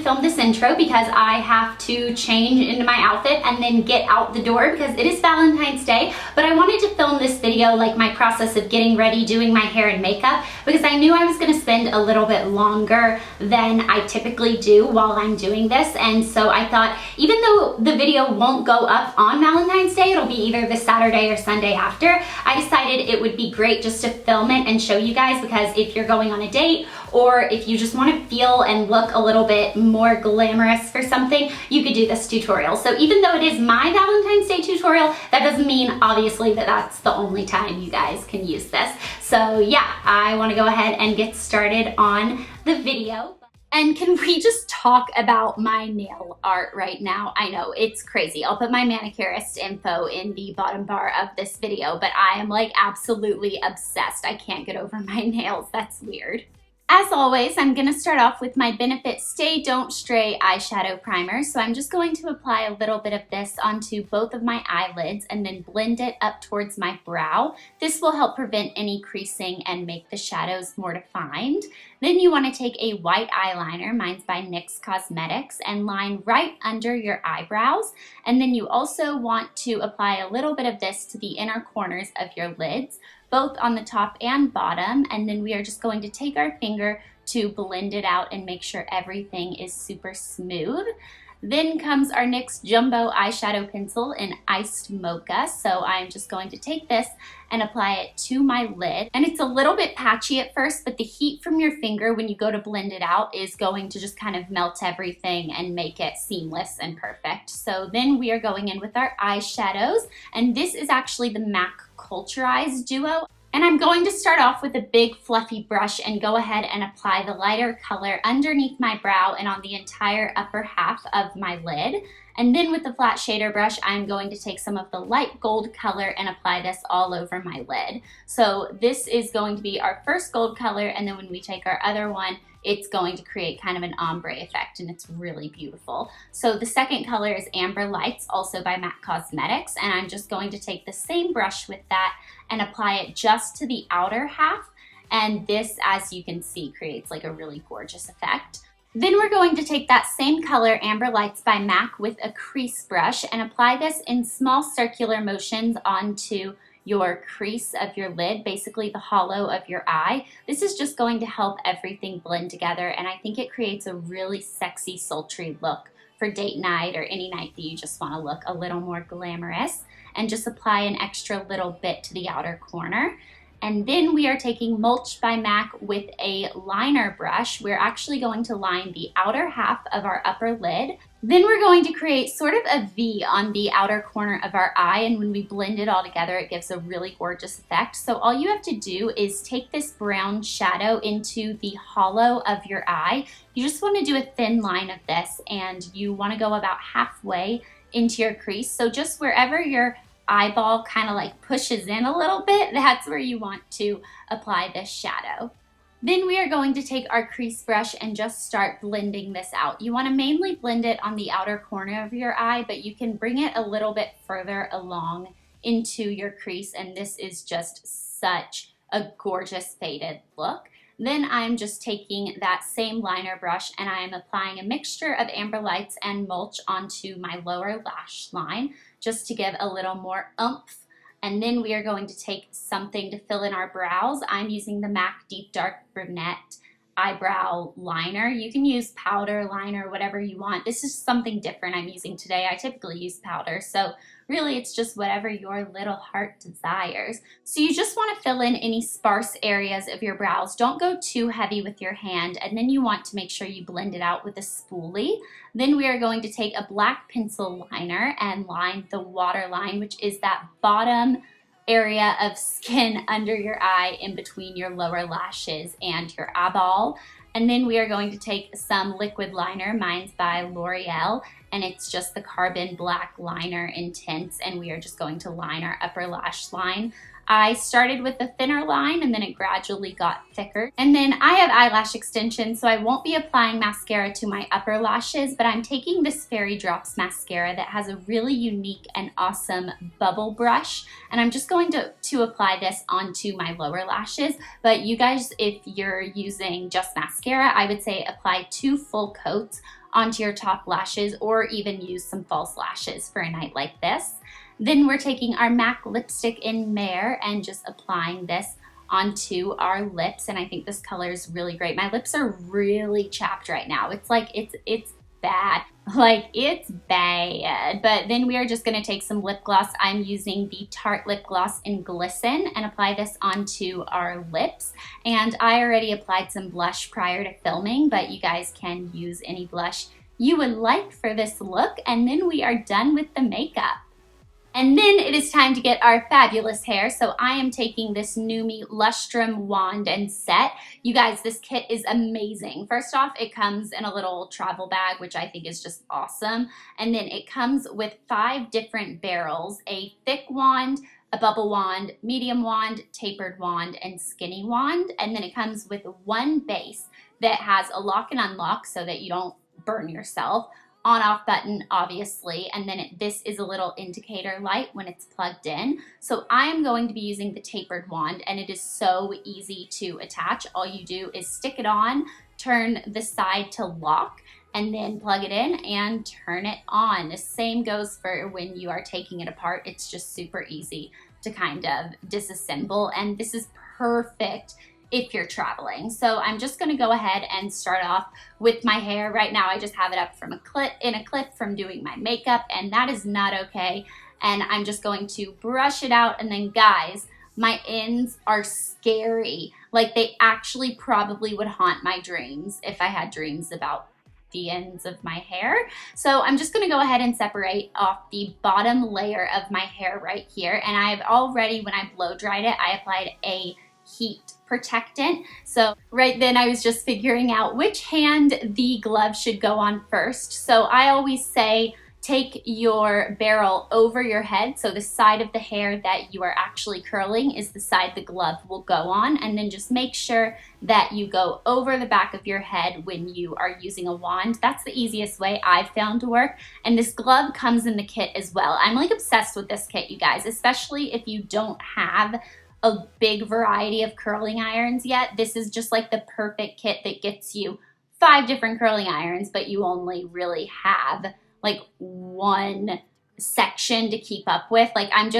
film this intro because I have to change into my outfit and then get out the door because it is Valentine's Day, but I wanted to film this video, like my process of getting ready, doing my hair and makeup, because I knew I was going to spend a little bit longer than I typically do while I'm doing this. And so I thought, even though the video won't go up on Valentine's Day, it'll be either this Saturday or Sunday after, I decided it would be great just to film it and show you guys, because if you're going on a date or if you just want to feel and look a little bit more glamorous for something, you could do this tutorial. So even though it is my Valentine's Day tutorial, that doesn't mean obviously that that's the only time you guys can use this. So yeah, I want to go ahead and get started on the video. And can we just talk about my nail art right now? I know, it's crazy. I'll put my manicurist info in the bottom bar of this video, but I am like absolutely obsessed. I can't get over my nails. That's weird. As always, I'm going to start off with my Benefit Stay Don't Stray eyeshadow primer. So I'm just going to apply a little bit of this onto both of my eyelids and then blend it up towards my brow. This will help prevent any creasing and make the shadows more defined. Then you want to take a white eyeliner, mine's by NYX Cosmetics, and line right under your eyebrows. And then you also want to apply a little bit of this to the inner corners of your lids, both on the top and bottom, and then we are just going to take our finger to blend it out and make sure everything is super smooth. Then comes our NYX Jumbo Eyeshadow Pencil in Iced Mocha. So I'm just going to take this and apply it to my lid. And it's a little bit patchy at first, but the heat from your finger when you go to blend it out is going to just kind of melt everything and make it seamless and perfect. So then we are going in with our eyeshadows, and this is actually the MAC Culturalized Duo. And I'm going to start off with a big fluffy brush and go ahead and apply the lighter color underneath my brow and on the entire upper half of my lid. And then with the flat shader brush, I'm going to take some of the light gold color and apply this all over my lid. So this is going to be our first gold color, and then when we take our other one, it's going to create kind of an ombre effect, and it's really beautiful. So the second color is Amber Lights, also by MAC Cosmetics, and I'm just going to take the same brush with that and apply it just to the outer half. And this, as you can see, creates like a really gorgeous effect. Then we're going to take that same color, Amber Lights by MAC, with a crease brush and apply this in small circular motions onto your crease of your lid, basically the hollow of your eye. This is just going to help everything blend together, and I think it creates a really sexy, sultry look for date night or any night that you just want to look a little more glamorous. And just apply an extra little bit to the outer corner. And then we are taking Mulch by MAC with a liner brush. We're actually going to line the outer half of our upper lid. Then we're going to create sort of a V on the outer corner of our eye, and when we blend it all together, it gives a really gorgeous effect. So all you have to do is take this brown shadow into the hollow of your eye. You just want to do a thin line of this, and you want to go about halfway into your crease. So just wherever your eyeball kind of like pushes in a little bit, that's where you want to apply this shadow. Then we are going to take our crease brush and just start blending this out. You want to mainly blend it on the outer corner of your eye, but you can bring it a little bit further along into your crease, and this is just such a gorgeous faded look. Then I'm just taking that same liner brush and I'm applying a mixture of Amber Lights and Mulch onto my lower lash line, just to give a little more oomph. And then we are going to take something to fill in our brows. I'm using the MAC Deep Dark Brunette eyebrow liner. You can use powder, liner, whatever you want. This is something different I'm using today. I typically use powder, so really it's just whatever your little heart desires. So you just want to fill in any sparse areas of your brows. Don't go too heavy with your hand, and then you want to make sure you blend it out with a spoolie. Then we are going to take a black pencil liner and line the waterline, which is that bottom area of skin under your eye in between your lower lashes and your eyeball. And then we are going to take some liquid liner, mine's by L'Oreal, and it's just the Carbon Black Liner Intense, and we are just going to line our upper lash line. I started with a thinner line and then it gradually got thicker. And then I have eyelash extensions, so I won't be applying mascara to my upper lashes, but I'm taking this Fairy Drops mascara that has a really unique and awesome bubble brush, and I'm just going to apply this onto my lower lashes. But you guys, if you're using just mascara, I would say apply 2 full coats onto your top lashes, or even use some false lashes for a night like this. Then we're taking our MAC lipstick in Mehr and just applying this onto our lips, and I think this color is really great. My lips are really chapped right now. It's like, it's bad. Like, it's bad. But then we are just gonna take some lip gloss. I'm using the Tarte lip gloss in Glisten and apply this onto our lips. And I already applied some blush prior to filming, but you guys can use any blush you would like for this look. And then we are done with the makeup. And then it is time to get our fabulous hair. So I am taking this Numi Lustrum wand and set. You guys, this kit is amazing. First off, it comes in a little travel bag, which I think is just awesome. And then it comes with 5 different barrels: a thick wand, a bubble wand, medium wand, tapered wand, and skinny wand. And then it comes with 1 base that has a lock and unlock so that you don't burn yourself. On-off button, obviously, and then this is a little indicator light when it's plugged in. So I am going to be using the tapered wand, and it is so easy to attach. All you do is stick it on, turn the side to lock, and then plug it in and turn it on. The same goes for when you are taking it apart. It's just super easy to kind of disassemble, and this is perfect if you're traveling. So I'm just gonna go ahead and start off with my hair. Right now I just have it up from in a clip from doing my makeup, and that is not okay. And I'm just going to brush it out. And then guys, my ends are scary. Like, they actually probably would haunt my dreams if I had dreams about the ends of my hair. So I'm just gonna go ahead and separate off the bottom layer of my hair right here. And I've already, when I blow dried it, I applied a heat protectant. So right then I was just figuring out which hand the glove should go on first. So I always say take your barrel over your head. So the side of the hair that you are actually curling is the side the glove will go on. And then just make sure that you go over the back of your head when you are using a wand. That's the easiest way I've found to work. And this glove comes in the kit as well. I'm like obsessed with this kit, you guys, especially if you don't have a big variety of curling irons yet. This is just like the perfect kit that gets you 5 different curling irons, but you only really have like 1 section to keep up with. Like, I'm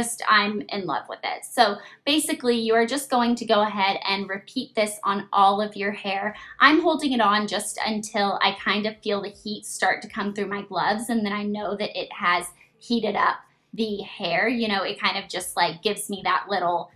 in love with it. So basically you are just going to go ahead and repeat this on all of your hair. I'm holding it on just until I kind of feel the heat start to come through my gloves, and then I know that it has heated up the hair. You know, it kind of just like gives me that little,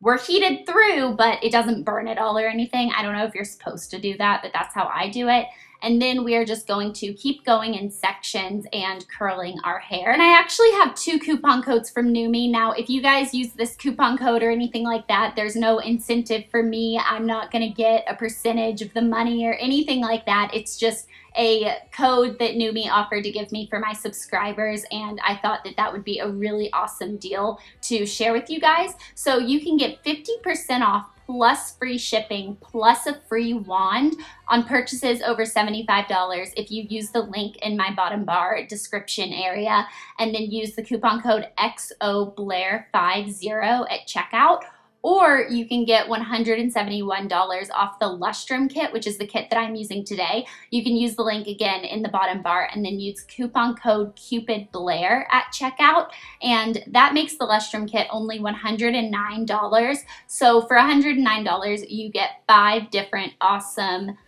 we're heated through, but it doesn't burn it all or anything. I don't know if you're supposed to do that, but that's how I do it. And then we are just going to keep going in sections and curling our hair. And I actually have 2 coupon codes from Numi. Now, if you guys use this coupon code or anything like that, there's no incentive for me. I'm not gonna get a percentage of the money or anything like that. It's just a code that Numi offered to give me for my subscribers, and I thought that that would be a really awesome deal to share with you guys. So you can get 50% off plus free shipping plus a free wand on purchases over $75 if you use the link in my bottom bar description area, and then use the coupon code XOBlair50 at checkout. Or you can get $171 off the Lustrum Kit, which is the kit that I'm using today. You can use the link again in the bottom bar and then use coupon code CupidBlair at checkout. And that makes the Lustrum Kit only $109. So for $109, you get 5 different awesome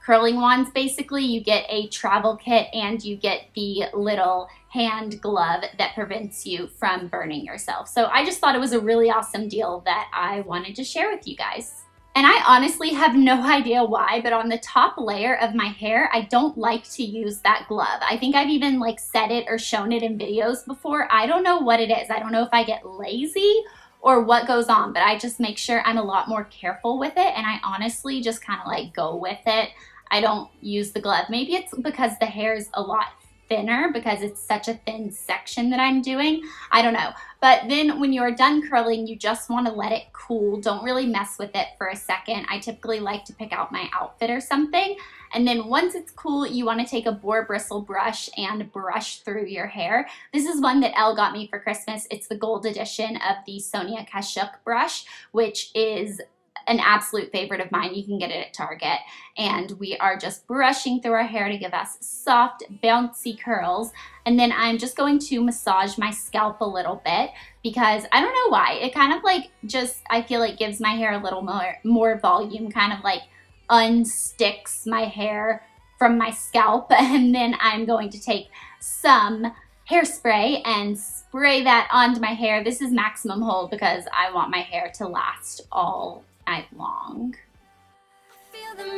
curling wands. Basically, you get a travel kit and you get the little hand glove that prevents you from burning yourself. So I just thought it was a really awesome deal that I wanted to share with you guys. And I honestly have no idea why, but on the top layer of my hair, I don't like to use that glove. I think I've even like said it or shown it in videos before. I don't know what it is. I don't know if I get lazy or what goes on, but I just make sure I'm a lot more careful with it, and I honestly just kind of like go with it. I don't use the glove. Maybe it's because the hair is a lot thinner because it's such a thin section that I'm doing. I don't know. But then when you're done curling, you just want to let it cool. Don't really mess with it for a second. I typically like to pick out my outfit or something. And then once it's cool, you want to take a boar bristle brush and brush through your hair. This is one that Elle got me for Christmas. It's the gold edition of the Sonia Kashuk brush, which is an absolute favorite of mine. You can get it at Target. And we are just brushing through our hair to give us soft, bouncy curls. And then I'm just going to massage my scalp a little bit because I don't know why. It kind of like just, I feel like gives my hair a little more volume, kind of like unsticks my hair from my scalp. And then I'm going to take some hairspray and spray that onto my hair. This is maximum hold because I want my hair to last all night long. Feel the